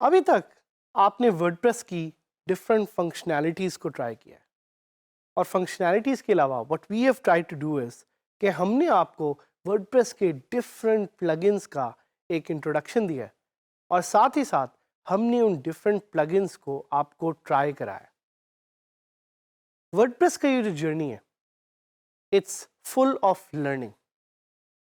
अभी तक आपने वर्डप्रेस की डिफरेंट फंक्शनैलिटीज़ को ट्राई किया है और फंक्शनैलिटीज़ के अलावा what we have tried to do is कि हमने आपको वर्डप्रेस के डिफरेंट प्लगइन्स का एक इंट्रोडक्शन दिया है और साथ ही साथ हमने उन डिफरेंट प्लगइन्स को आपको ट्राई कराया। वर्डप्रेस का ये जो जर्नी है इट्स फुल ऑफ लर्निंग।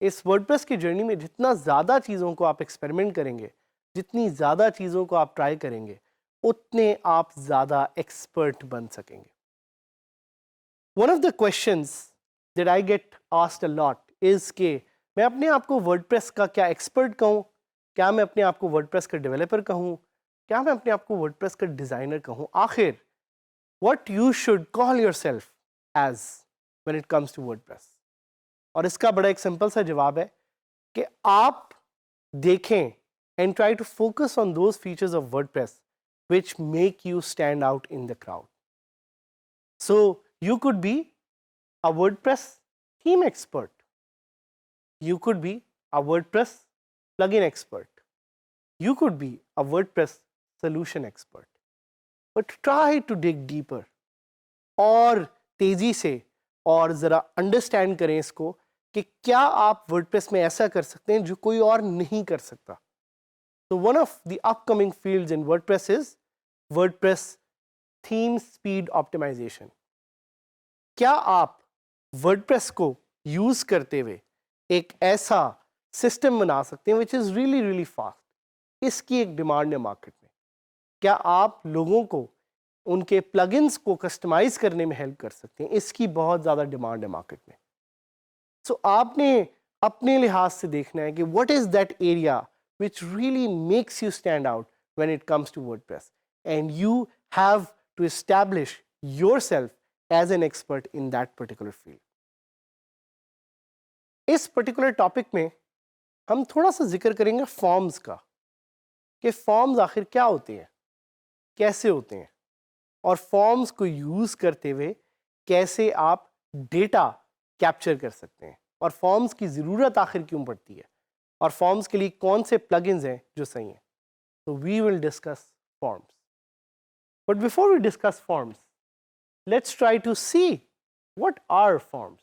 इस वर्डप्रेस की जर्नी में जितना ज़्यादा चीज़ों को आप एक्सपेरिमेंट करेंगे, जितनी ज़्यादा चीज़ों को आप ट्राई करेंगे, उतने आप ज़्यादा एक्सपर्ट बन सकेंगे। One of the questions that I get asked a lot is के मैं अपने आप को वर्डप्रेस का क्या एक्सपर्ट कहूँ, क्या मैं अपने आप को वर्डप्रेस का डेवलपर कहूँ, क्या मैं अपने आप को वर्डप्रेस का डिज़ाइनर कहूँ, आखिर what you should call yourself as when it comes to WordPress. और इसका बड़ा एक सिंपल सा जवाब है कि आप देखें and try to focus on those features of WordPress which make you stand out in the crowd. So you could be a WordPress theme expert. You could be a WordPress plugin expert. You could be a WordPress solution expert. But try to dig deeper और तेजी से और ज़रा understand करें इसको कि क्या आप वर्डप्रेस में ऐसा कर सकते हैं जो कोई और नहीं कर सकता। So one of the upcoming fields in WordPress is WordPress theme speed optimization. क्या आप WordPress को यूज करते हुए एक ऐसा सिस्टम बना सकते हैं which is really really fast? इसकी एक डिमांड है मार्केट में। क्या आप लोगों को उनके प्लगइन्स को कस्टमाइज करने में हेल्प कर सकते हैं? इसकी बहुत ज़्यादा डिमांड है मार्केट में। सो आपने अपने लिहाज से देखना है कि what is that area which really makes you stand out when it comes to WordPress, and you have to establish yourself as an expert in that particular field. इस पर्टिकुलर टॉपिक में हम थोड़ा सा जिक्र करेंगे फॉर्म्स का कि forms आखिर क्या होते हैं, कैसे होते हैं और फॉर्म्स को यूज करते हुए कैसे आप डेटा कैप्चर कर सकते हैं और फॉर्म्स की ज़रूरत आखिर क्यों पड़ती है और फॉर्म्स के लिए कौन से प्लगइन्स हैं जो सही हैं। तो we will discuss forms, but before we discuss forms let's try to see what are forms.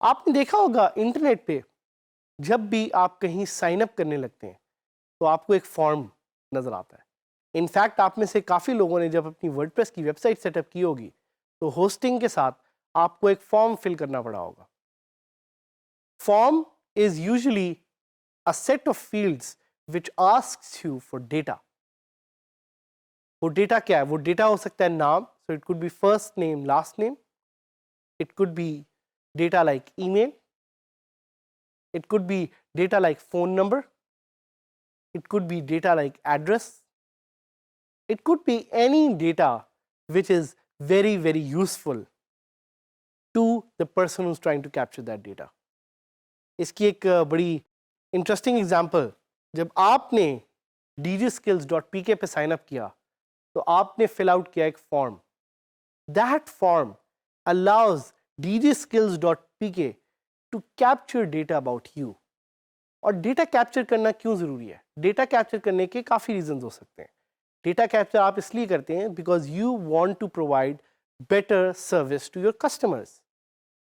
आपने देखा होगा इंटरनेट पे जब भी आप कहीं साइन अप करने लगते हैं तो आपको एक फॉर्म नज़र आता है। इनफैक्ट आप में से काफ़ी लोगों ने जब अपनी वर्डप्रेस की वेबसाइट सेटअप की होगी तो होस्टिंग के साथ आपको एक फॉर्म फिल करना पड़ा होगा। Form is usually a set of fields which asks you for data. वो डेटा क्या है? वो डेटा हो सकता है नाम, so it could be first name, last name. It could be data like email. It could be data like phone number. It could be data like address. It could be any data which is very very useful to the person who's trying to capture that data. इसकी एक बड़ी interesting example, जब आपने dgskills.pk पे sign up किया तो आपने fill out किया एक form. That form allows dgskills.pk to capture data about you. और डेटा कैप्चर करना क्यों ज़रूरी है? डेटा कैप्चर करने के काफ़ी रीजंस हो सकते हैं। डेटा कैप्चर आप इसलिए करते हैं because you want to provide better service to your customers.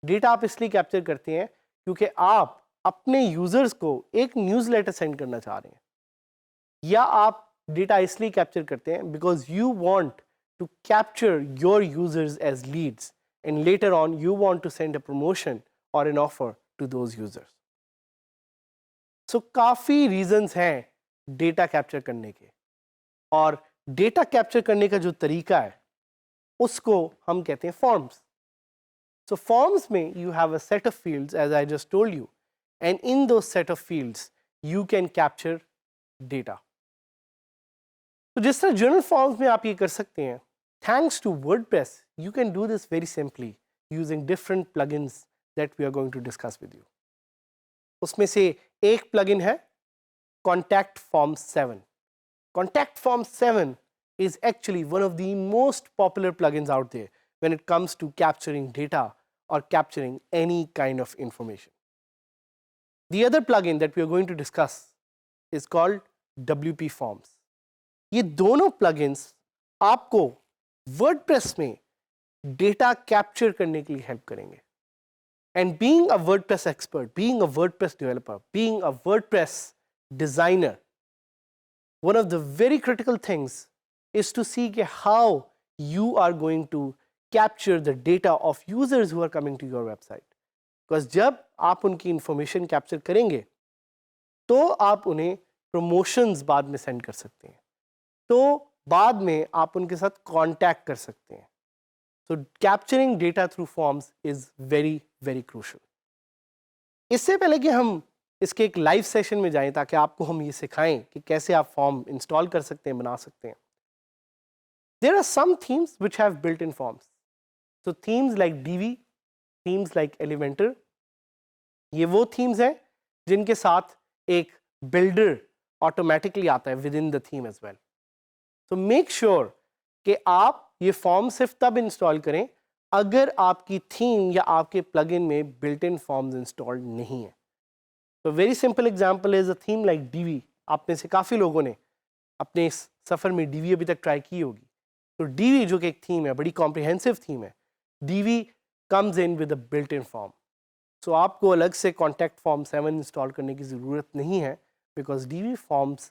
Data आप इसलिए कैप्चर करते हैं क्योंकि आप अपने यूजर्स को एक न्यूज़लेटर सेंड करना चाह रहे हैं, या आप डेटा इसलिए कैप्चर करते हैं because you want to capture your users as leads and later on you want to send a promotion or an offer to those users. So काफ़ी रीजंस हैं डेटा कैप्चर करने के, और डेटा कैप्चर करने का जो तरीका है उसको हम कहते हैं फॉर्म्स। So forms में you have a set of fields as I just told you, and in those set of fields you can capture data. तो जिस तरह journal forms में आप ये कर सकते हैं, thanks to WordPress you can do this very simply using different plugins that we are going to discuss with you. उसमें से एक plugin है Contact Form 7. Contact Form 7 is actually one of the most popular plugins out there when it comes to capturing data or capturing any kind of information. The other plugin that we are going to discuss is called WP Forms। ये दोनों plugins आपको WordPress में data capture करने के लिए help करेंगे। And being a WordPress expert, being a WordPress developer, being a WordPress designer, one of the very critical things is to see how you are going to capture the data of users who are coming to your website. Because जब आप उनकी information capture करेंगे तो आप उन्हें promotions बाद में send कर सकते हैं, तो बाद में आप उनके साथ कांटेक्ट कर सकते हैं। So capturing data through forms is very very crucial. इससे पहले कि हम इसके एक लाइव सेशन में जाएं ताकि आपको हम ये सिखाएं कि कैसे आप फॉर्म इंस्टॉल कर सकते हैं, बना सकते हैं। There are some themes which have built-in forms. So themes like Divi, themes like Elementor, ये वो themes हैं जिनके साथ एक builder automatically आता है within the theme as well. So make sure कि आप ये फॉर्म सिर्फ तब इंस्टॉल करें अगर आपकी थीम या आपके प्लगइन में बिल्ट इन फॉर्म्स इंस्टॉल्ड नहीं है। तो very simple example is a theme like Divi. आप में से काफ़ी लोगों ने अपने इस सफ़र में डीवी अभी तक ट्राई की होगी। तो डीवी जो कि एक थीम है, बड़ी कॉम्प्रिहेंसिव थीम है, Divi comes in with a built in form. So आपको अलग से कॉन्टैक्ट फॉर्म 7 इंस्टॉल करने की ज़रूरत नहीं है, because Divi forms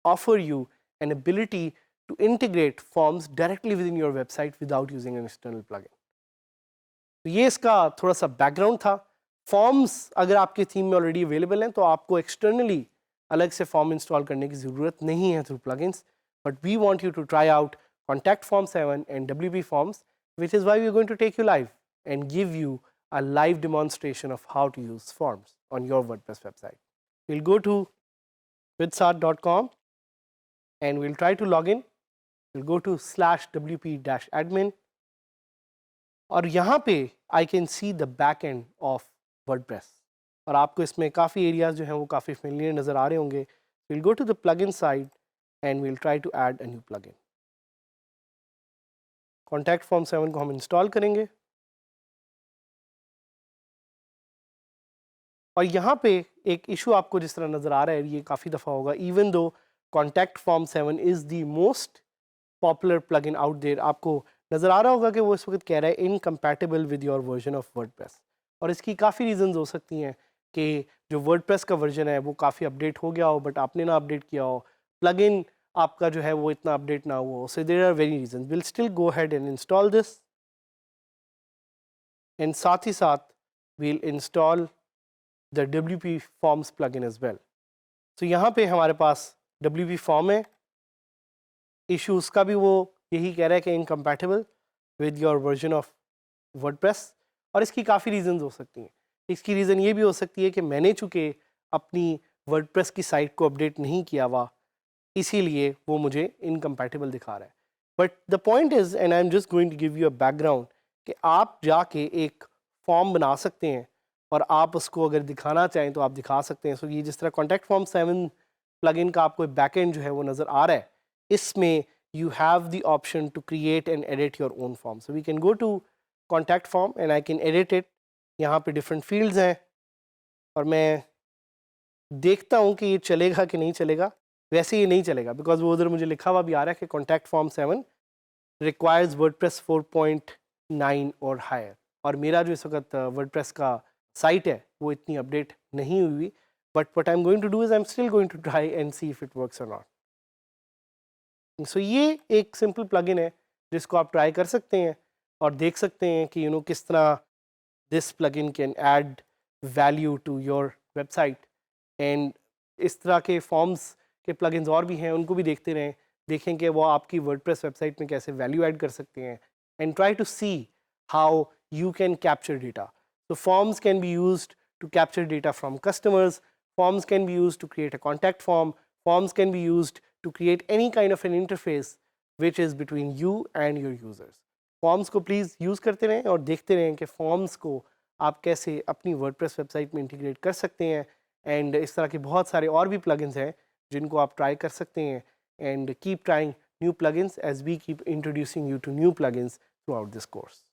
offer you an ability to integrate forms directly within your website without using an external plugin. तो ये इसका थोड़ा सा बैकग्राउंड था। फॉर्म्स अगर आपके थीम में ऑलरेडी अवेलेबल हैं तो आपको एक्सटर्नली अलग से फॉर्म इंस्टॉल करने की ज़रूरत नहीं है through plugins, but we want you to try out contact form 7 एंड WP Forms, which is why we are going to take you live and give you a live demonstration of how to use forms on your WordPress website. We'll go to vidsart.com and we'll try to log in. We'll go to /wp-admin और यहाँ पे I can see the back end of WordPress और आपको इसमें काफ़ी areas जो हैं वो काफ़ी familiar नज़र आ रहे होंगे। We'll go to the plugin side and we'll try to add a new plugin. Contact Form 7 को हम इंस्टॉल करेंगे और यहाँ पे एक इशू आपको जिस तरह नज़र आ रहा है, ये काफ़ी दफ़ा होगा, even though Contact Form 7 is the most popular plugin out there, आपको नज़र आ रहा होगा कि वो इस वक्त कह रहा है incompatible with your version of WordPress. और इसकी काफ़ी रीजंस हो सकती हैं कि जो वर्डप्रेस का वर्जन है वो काफ़ी अपडेट हो गया हो बट आपने ना अपडेट किया हो, प्लगइन आपका जो है वो इतना अपडेट ना हुआ हो। So there are very reasons. Will still go ahead and install this and साथ ही साथ will install the WP Forms plugin as well. तो यहाँ पे हमारे पास WP फॉर्म है, इशूज़ का भी वो यही कह रहा है कि incompatible with your version of WordPress और इसकी काफ़ी रीजंस हो सकती हैं। इसकी रीज़न ये भी हो सकती है कि मैंने चूँकि अपनी वर्डप्रेस की साइट को अपडेट नहीं किया हुआ, इसीलिए वो मुझे इनकम्पैटिबल दिखा रहा है। But the point is, and I am just going to give you a background, कि आप जाके एक फॉर्म बना सकते हैं और आप उसको अगर दिखाना चाहें तो आप दिखा सकते हैं। सो ये जिस तरह कॉन्टैक्ट फॉर्म 7 प्लगइन का आपको बैकएंड जो है वो नज़र आ रहा है, इसमें you have the option to create and edit your own form. So we can go to contact form and I can edit it. यहाँ पे different fields हैं और मैं देखता हूँ कि ये चलेगा कि नहीं चलेगा। वैसे ये नहीं चलेगा बिकॉज वो उधर मुझे लिखा हुआ भी आ रहा है कि contact form 7 requires WordPress 4.9 और higher, और मेरा जो इस वक्त WordPress का साइट है वो इतनी अपडेट नहीं हुई। But what I'm going to do is I'm still going to try and see if it works or not. सो ये एक सिंपल प्लगइन है जिसको आप ट्राई कर सकते हैं और देख सकते हैं कि किस तरह this plugin can add value to your website. And इस तरह के फॉर्म्स के प्लगइन्स और भी हैं, उनको भी देखते रहें, देखें कि वो आपकी वर्डप्रेस वेबसाइट में कैसे वैल्यू ऐड कर सकते हैं and try to see how you can capture data. So forms can be used to capture data from customers, forms can be used to create a contact form, forms can be used to create any kind of an interface which is between you and your users. Forms को please use करते रहें और देखते रहें कि forms को आप कैसे अपनी WordPress वेबसाइट में इंटीग्रेट कर सकते हैं। एंड इस तरह के बहुत सारे और भी plugins हैं जिनको आप ट्राई कर सकते हैं। And keep trying new plugins as we keep introducing you to new plugins throughout this course.